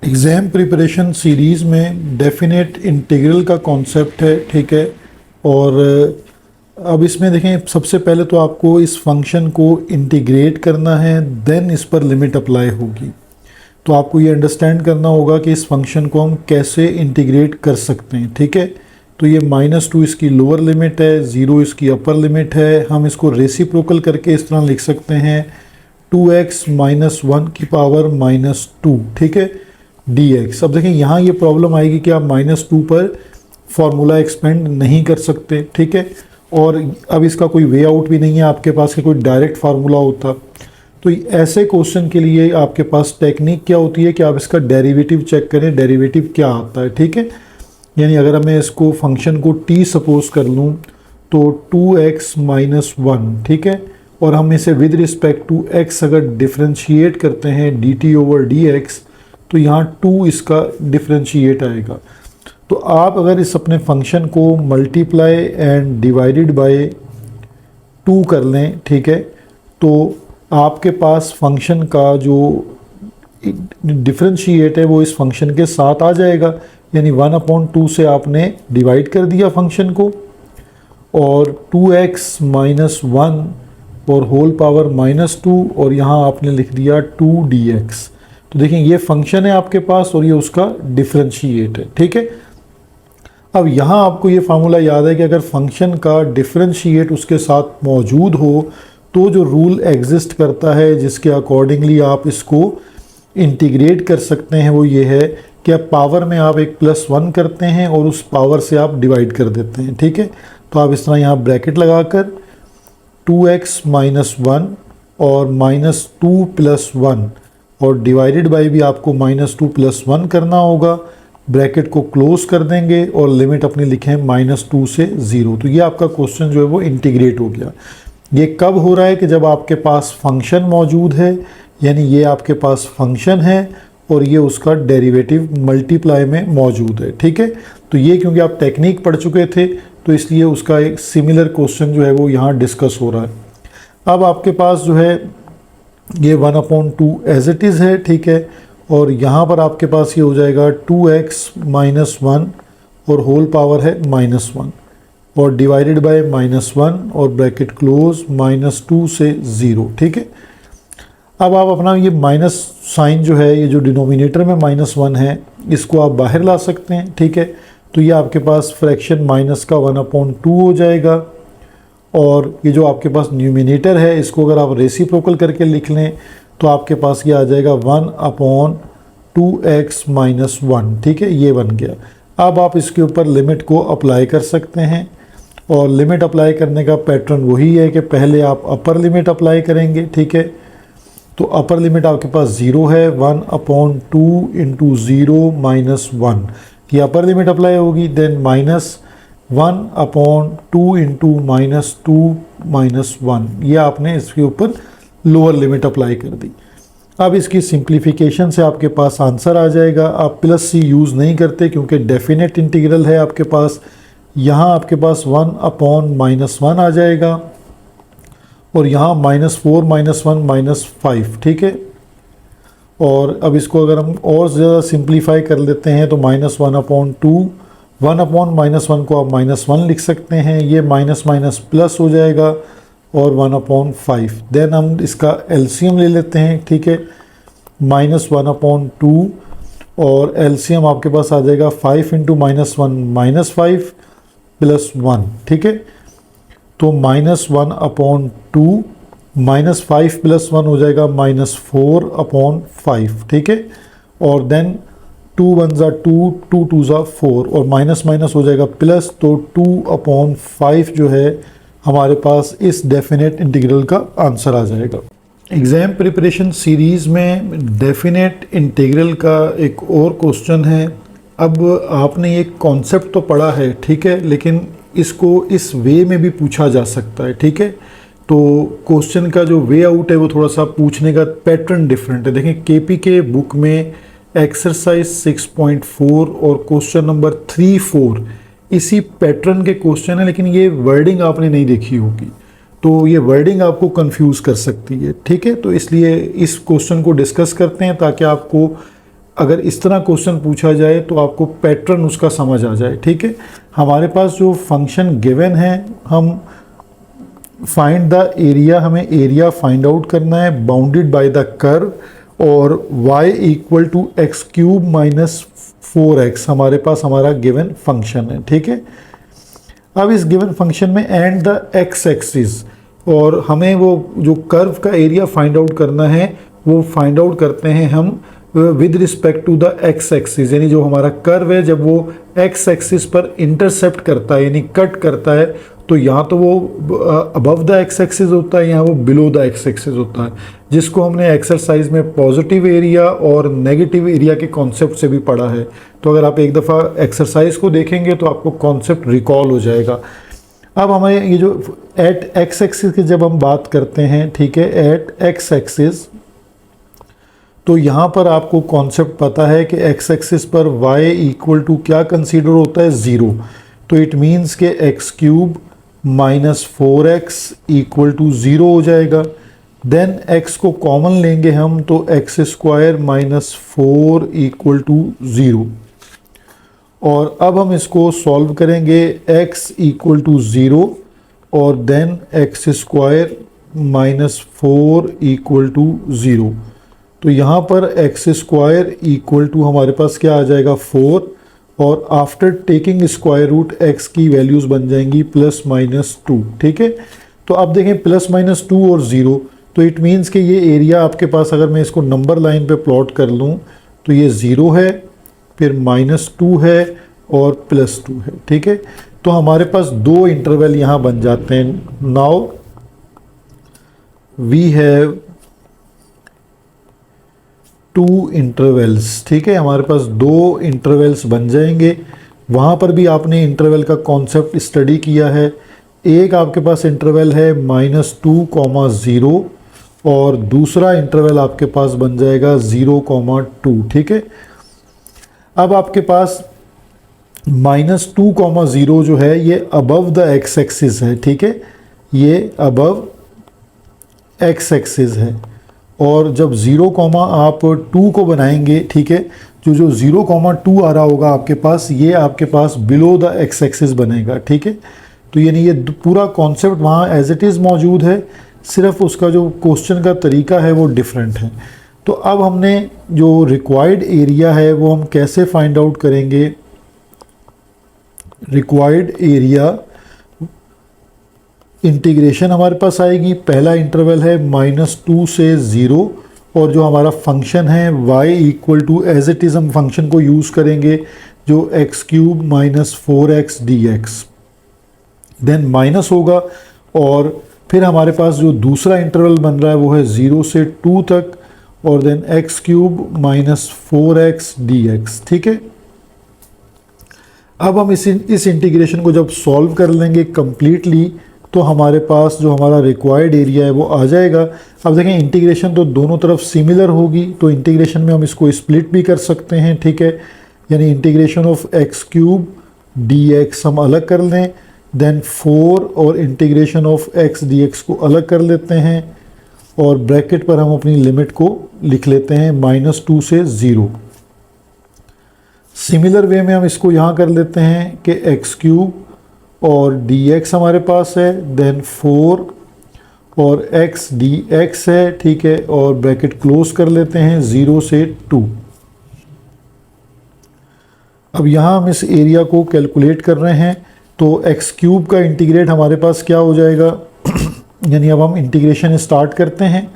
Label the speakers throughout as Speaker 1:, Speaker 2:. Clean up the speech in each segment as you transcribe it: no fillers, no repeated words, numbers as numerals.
Speaker 1: Exam preparation series में definite integral का concept है, ठीक है। और अब इसमें देखें, सबसे पहले तो आपको इस फंक्शन को इंटीग्रेट करना है, देन इस पर लिमिट अप्लाई होगी। तो आपको ये अंडरस्टैंड करना होगा कि इस फंक्शन को हम कैसे इंटीग्रेट कर सकते हैं, ठीक है। तो ये -2 इसकी लोअर लिमिट है, 0 इसकी अपर लिमिट है। हम इसको रेसिप्रोकल करके इस तरह लिख सकते हैं 2x - 1 की पावर -2, ठीक है, dx। अब देखें यहाँ ये प्रॉब्लम आएगी कि आप -2 पर फॉर्मूला एक्सपेंड नहीं कर सकते, ठीक है। और अब इसका कोई वे आउट भी नहीं है आपके पास कि कोई डायरेक्ट फार्मूला होता। तो ऐसे क्वेश्चन के लिए आपके पास टेक्निक क्या होती है कि आप इसका डेरिवेटिव चेक करें, डेरिवेटिव क्या आता है, ठीक है। यानी अगर मैं इसको फंक्शन को t सपोज कर लूँ तो 2x - 1, ठीक है, और हम इसे विद रिस्पेक्ट टू x अगर डिफ्रेंशिएट करते हैं dt/dx तो यहाँ 2 इसका डिफ्रेंशिएट आएगा। तो आप अगर इस अपने फंक्शन को मल्टीप्लाई एंड डिवाइडेड बाय 2 कर लें, ठीक है, तो आपके पास फंक्शन का जो डिफ्रेंशिएट है वो इस फंक्शन के साथ आ जाएगा। यानी 1/2 से आपने डिवाइड कर दिया फंक्शन को, और 2x - 1 और होल पावर -2, और यहाँ आपने लिख दिया 2dx। तो देखें ये फंक्शन है आपके पास और ये उसका डिफरेंशिएट है, ठीक है। अब यहाँ आपको ये फार्मूला याद है कि अगर फंक्शन का डिफरेंशिएट उसके साथ मौजूद हो तो जो रूल एग्जिस्ट करता है जिसके अकॉर्डिंगली आप इसको इंटीग्रेट कर सकते हैं वो ये है कि आप पावर में आप एक +1 करते हैं और उस पावर से आप डिवाइड कर देते हैं, ठीक है। तो आप इस तरह यहाँ ब्रैकेट लगाकर 2x - 1 और -2 + 1 और डिवाइडेड बाय भी आपको -2 + 1 करना होगा, ब्रैकेट को क्लोज कर देंगे और लिमिट अपनी लिखें -2 से 0। तो ये आपका क्वेश्चन जो है वो इंटीग्रेट हो गया। ये कब हो रहा है कि जब आपके पास फंक्शन मौजूद है, यानी ये आपके पास फंक्शन है और ये उसका डेरिवेटिव मल्टीप्लाई में मौजूद है, ठीक है। तो ये क्योंकि आप टेक्निक पढ़ चुके थे तो इसलिए उसका एक सिमिलर क्वेश्चन जो है वो यहाँ डिस्कस हो रहा है। अब आपके पास जो है ये 1/2 एज इट इज़ है, ठीक है, और यहाँ पर आपके पास ये हो जाएगा 2x - 1 और होल पावर है -1 और डिवाइडेड बाय -1 और ब्रैकेट क्लोज -2 से 0, ठीक है। अब आप अपना ये माइनस साइन जो है, ये जो डिनोमिनेटर में -1 है, इसको आप बाहर ला सकते हैं, ठीक है। तो ये आपके पास फ्रैक्शन माइनस का 1/2 हो जाएगा, और ये जो आपके पास न्यूमिनेटर है इसको अगर आप रेसिप्रोकल करके लिख लें तो आपके पास ये आ जाएगा 1/2x - 1, ठीक है, ये बन गया। अब आप इसके ऊपर लिमिट को अप्लाई कर सकते हैं, और लिमिट अप्लाई करने का पैटर्न वही है कि पहले आप अपर लिमिट अप्लाई करेंगे, ठीक है। तो अपर लिमिट आपके पास 0 है, 1/2 × 0 - 1 की अपर लिमिट अप्लाई होगी, देन -1/2 × -2 - 1, ये आपने इसके ऊपर लोअर लिमिट अप्लाई कर दी। अब इसकी सिंप्लीफिकेशन से आपके पास आंसर आ जाएगा। आप +c यूज़ नहीं करते क्योंकि डेफिनेट इंटीग्रल है आपके पास। यहाँ आपके पास 1/-1 आ जाएगा, और यहाँ -4 - 1 -5, ठीक है। और अब इसको अगर हम और ज़्यादा सिंप्लीफाई कर लेते हैं तो -1/2, 1/-1 को आप -1 लिख सकते हैं, ये माइनस माइनस प्लस हो जाएगा, और 1/5। देन हम इसका एलसीएम ले लेते हैं, ठीक है, -1/2 और एलसीएम आपके पास आ जाएगा 5 × -1 -5 + 1, ठीक है। तो -1/2 -5 + 1 हो जाएगा -4/5, ठीक है। और देन 2 × 1 = 2, 2 × 2 = 4, और माइनस माइनस हो जाएगा प्लस, तो 2/5 जो है हमारे पास इस डेफिनेट इंटीग्रल का आंसर आ जाएगा। एग्ज़ाम प्रिपरेशन सीरीज़ में डेफिनेट इंटीग्रल का एक और क्वेश्चन है। अब आपने एक कॉन्सेप्ट तो पढ़ा है, ठीक है, लेकिन इसको इस वे में भी पूछा जा सकता है, ठीक है। तो क्वेश्चन का जो वे आउट है वो थोड़ा सा पूछने का पैटर्न डिफरेंट है। देखें केपी के बुक में एक्सरसाइज 6.4 और क्वेश्चन नंबर 3-4 इसी पैटर्न के क्वेश्चन है, लेकिन ये वर्डिंग आपने नहीं देखी होगी, तो ये वर्डिंग आपको कंफ्यूज कर सकती है, ठीक है। तो इसलिए इस क्वेश्चन को डिस्कस करते हैं ताकि आपको अगर इस तरह क्वेश्चन पूछा जाए तो आपको पैटर्न उसका समझ आ जाए, ठीक है। हमारे पास जो फंक्शन गिवन है, हम फाइंड द एरिया, हमें एरिया फाइंड आउट करना है बाउंडेड बाय द कर्व, और y equal to x cube minus 4x हमारे पास हमारा गिवन फंक्शन है, ठीक है। अब इस गिवन फंक्शन में एंड द x एक्सिस, और हमें वो जो कर्व का एरिया फाइंड आउट करना है वो फाइंड आउट करते हैं हम with respect to the x axis, यानी जो हमारा कर्व है जब वो x एक्सिस पर इंटरसेप्ट करता है यानी कट करता है, तो यहाँ तो वो अबव द x एक्सिस होता है, यहाँ वो बिलो द x एक्सिस होता है, जिसको हमने एक्सरसाइज में पॉजिटिव एरिया और नेगेटिव एरिया के कॉन्सेप्ट से भी पढ़ा है। तो अगर आप एक दफ़ा एक्सरसाइज को देखेंगे तो आपको कॉन्सेप्ट रिकॉल हो जाएगा। अब हमें ये जो एट x एक्सिस की जब हम बात करते हैं, ठीक है, एट x एक्सिस, तो यहाँ पर आपको कॉन्सेप्ट पता है कि x एक्सिस पर y इक्वल टू क्या कंसीडर होता है, 0। तो इट मीन्स के x cube minus 4x equal to 0 हो जाएगा। देन x को कॉमन लेंगे हम, तो x square minus 4 equal to 0। और अब हम इसको सॉल्व करेंगे, x इक्वल टू 0 और then x square minus 4 equal to 0। तो यहाँ पर एक्स स्क्वायर इक्वल टू हमारे पास क्या आ जाएगा, 4, और after taking square root x की वैल्यूज़ बन जाएंगी प्लस माइनस 2, ठीक है। तो अब देखें प्लस माइनस 2 और 0, तो इट मीन्स कि ये एरिया आपके पास, अगर मैं इसको नंबर लाइन पे प्लॉट कर लूँ तो ये 0 है, फिर माइनस 2 है और प्लस 2 है, ठीक है। तो हमारे पास दो इंटरवल यहाँ बन जाते हैं। नाउ वी हैव 2 इंटरवल्स, ठीक है, हमारे पास 2 इंटरवल्स बन जाएंगे। वहाँ पर भी आपने इंटरवल का कॉन्सेप्ट स्टडी किया है। एक आपके पास इंटरवल है -2, 0 और दूसरा इंटरवल आपके पास बन जाएगा 0, 2, ठीक है। अब आपके पास -2, 0 जो है ये अबव द x एक्सिस है, ठीक है, ये अबव x एक्सिस है। और जब 0, आप 2 को बनाएंगे, ठीक है, जो 0, 2 आ रहा होगा आपके पास, ये आपके पास बिलो द x एक्सिस बनेगा, ठीक है। तो यानी ये पूरा कॉन्सेप्ट वहाँ एज इट इज़ मौजूद है, सिर्फ उसका जो क्वेश्चन का तरीका है वो डिफरेंट है। तो अब हमने जो रिक्वायर्ड एरिया है वो हम कैसे फाइंड आउट करेंगे। रिक्वायर्ड एरिया इंटीग्रेशन हमारे पास आएगी, पहला इंटरवल है -2 से 0, और जो हमारा फंक्शन है y equal to as it is हम फंक्शन को यूज़ करेंगे जो x³ minus 4x dx, then minus होगा, और फिर हमारे पास जो दूसरा इंटरवल बन रहा है वो है 0 से 2 तक, और then x³ minus 4x dx, ठीक है। अब हम इस इंटीग्रेशन को जब सॉल्व कर लेंगे कम्प्लीटली, तो हमारे पास जो हमारा रिक्वायर्ड एरिया है वो आ जाएगा। अब देखें इंटीग्रेशन तो दोनों तरफ सिमिलर होगी, तो इंटीग्रेशन में हम इसको स्प्लिट भी कर सकते हैं, ठीक है, यानी इंटीग्रेशन ऑफ x³ dx हम अलग कर लें, देन 4 और इंटीग्रेशन ऑफ x dx को अलग कर लेते हैं, और ब्रैकेट पर हम अपनी लिमिट को लिख लेते हैं -2 से 0। सिमिलर वे में हम इसको यहाँ कर लेते हैं कि x³ और dx हमारे पास है, देन 4 और x dx है, ठीक है, और ब्रैकेट क्लोज कर लेते हैं 0 से 2। अब यहाँ हम इस एरिया को कैलकुलेट कर रहे हैं, तो x³ का इंटीग्रेट हमारे पास क्या हो जाएगा यानी अब हम इंटीग्रेशन स्टार्ट करते हैं,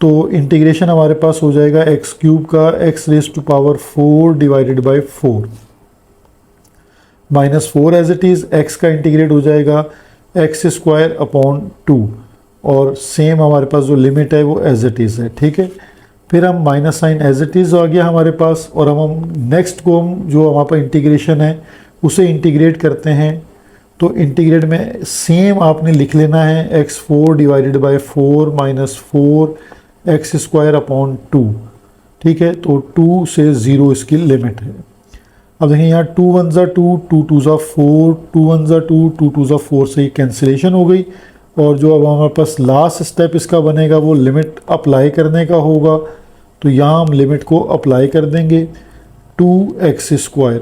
Speaker 1: तो इंटीग्रेशन हमारे पास हो जाएगा x³ का x⁴ divided by 4 -4 as it is, x का इंटीग्रेट हो जाएगा x² 2, और सेम हमारे पास जो लिमिट है वो एज इट इज़ है, ठीक है। फिर हम minus sign as it is आ गया हमारे पास, और हम नेक्स्ट को हम जो हमारे पास इंटीग्रेशन है उसे इंटीग्रेट करते हैं। तो इंटीग्रेट में सेम आपने लिख लेना है x4 डिवाइडेड बाई 4 -4 x² 2, ठीक है। तो 2 से 0 इसकी लिमिट है। अब देखिए यहाँ 2 1 ज़ा 2, 2 2 ज़ा 4, 2 1 ज़ा 2, 2 2 ज़ा 4 से ही कैंसिलेशन हो गई, और जो अब हमारे पास लास्ट स्टेप इसका बनेगा वो लिमिट अप्लाई करने का होगा, तो यहाँ हम लिमिट को अप्लाई कर देंगे 2x²,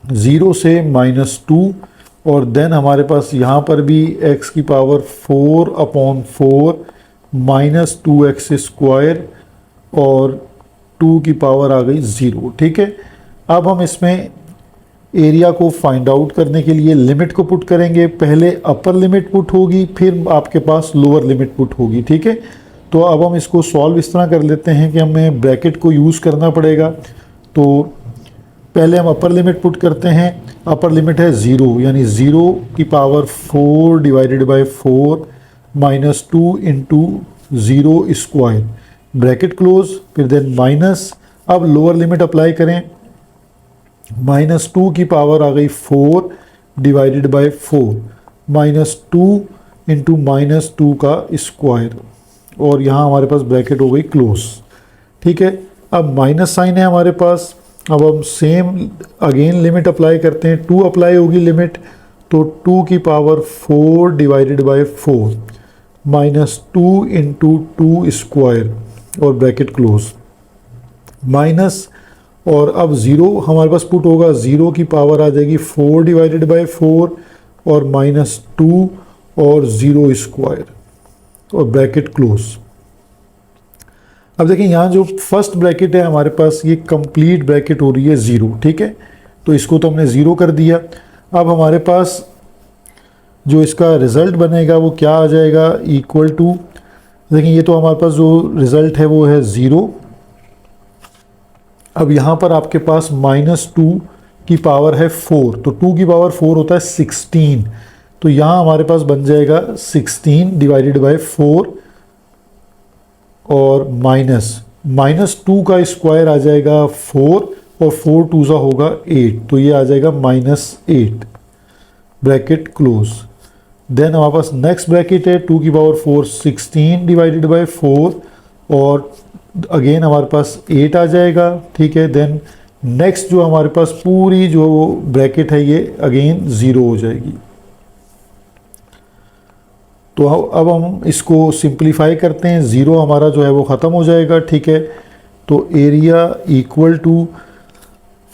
Speaker 1: 0 से -2, और देन हमारे पास यहाँ पर भी x की पावर 4/4 माइनस 2x² और 2 की पावर आ गई 0। ठीक है, अब हम इसमें एरिया को फाइंड आउट करने के लिए लिमिट को पुट करेंगे। पहले अपर लिमिट पुट होगी, फिर आपके पास लोअर लिमिट पुट होगी। ठीक है, तो अब हम इसको सॉल्व इस तरह कर लेते हैं कि हमें ब्रैकेट को यूज़ करना पड़ेगा। तो पहले हम अपर लिमिट पुट करते हैं। अपर लिमिट है 0, यानी 0 की power 4 divided by 4 minus 2 into 0², bracket close, फिर देन माइनस। अब लोअर लिमिट अप्लाई करें, -2 की पावर आ गई 4 डिवाइडेड बाय 4 -2 इंटू -2 का स्क्वायर, और यहाँ हमारे पास ब्रैकेट हो गई क्लोज। ठीक है, अब माइनस साइन है हमारे पास। अब हम सेम अगेन लिमिट अप्लाई करते हैं। 2 अप्लाई होगी लिमिट, तो 2 की पावर 4 डिवाइडेड बाय 4 -2 इंटू 2² और ब्रैकेट क्लोज, माइनस, और अब 0 हमारे पास पुट होगा। 0 की पावर आ जाएगी 4 डिवाइडेड बाय 4 और -2 और 0² और ब्रैकेट क्लोज। अब देखिए यहाँ जो फर्स्ट ब्रैकेट है हमारे पास, ये कंप्लीट ब्रैकेट हो रही है 0। ठीक है, तो इसको तो हमने 0 कर दिया। अब हमारे पास जो इसका रिज़ल्ट बनेगा वो क्या आ जाएगा, इक्वल टू, देखिए ये तो हमारे पास जो रिज़ल्ट है वो है 0। अब यहाँ पर आपके पास -2 की पावर है 4, तो 2 की पावर 4 होता है 16, तो यहाँ हमारे पास बन जाएगा 16 डिवाइडेड बाय 4 और -2 का स्क्वायर आ जाएगा 4 और 4 2 ज़ा होगा 8, तो ये आ जाएगा -8, ब्रैकेट क्लोज। देन हमारे पास नेक्स्ट ब्रैकेट है 2 की पावर 4 16 डिवाइडेड बाय 4 और अगेन हमारे पास 8 आ जाएगा। ठीक है, देन नेक्स्ट जो हमारे पास पूरी जो ब्रैकेट है ये अगेन 0 हो जाएगी। तो अब हम इसको सिंप्लीफाई करते हैं, 0 हमारा जो है वो ख़त्म हो जाएगा। ठीक है, तो एरिया इक्वल टू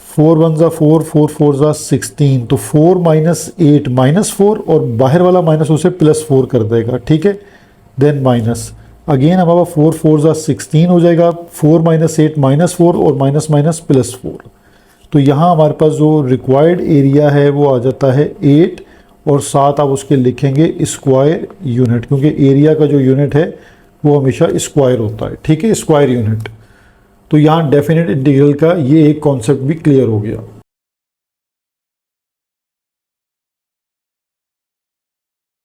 Speaker 1: 4 1 ज़ा 4 4 4 ज़ा 16, तो 4 -8 -4 और बाहर वाला माइनस उसे +4 कर देगा। ठीक है, देन माइनस, अगेन हमारा 4 4 ज़ा 16 हो जाएगा, 4 -8 -4 और माइनस +4। तो यहाँ हमारे पास जो रिक्वायर्ड एरिया है वो आ जाता है 8 और साथ आप उसके लिखेंगे स्क्वायर यूनिट, क्योंकि एरिया का जो यूनिट है वो हमेशा स्क्वायर होता है। ठीक है, स्क्वायर यूनिट। तो यहाँ डेफिनेट इंटीग्रल का ये एक कॉन्सेप्ट भी क्लियर हो गया।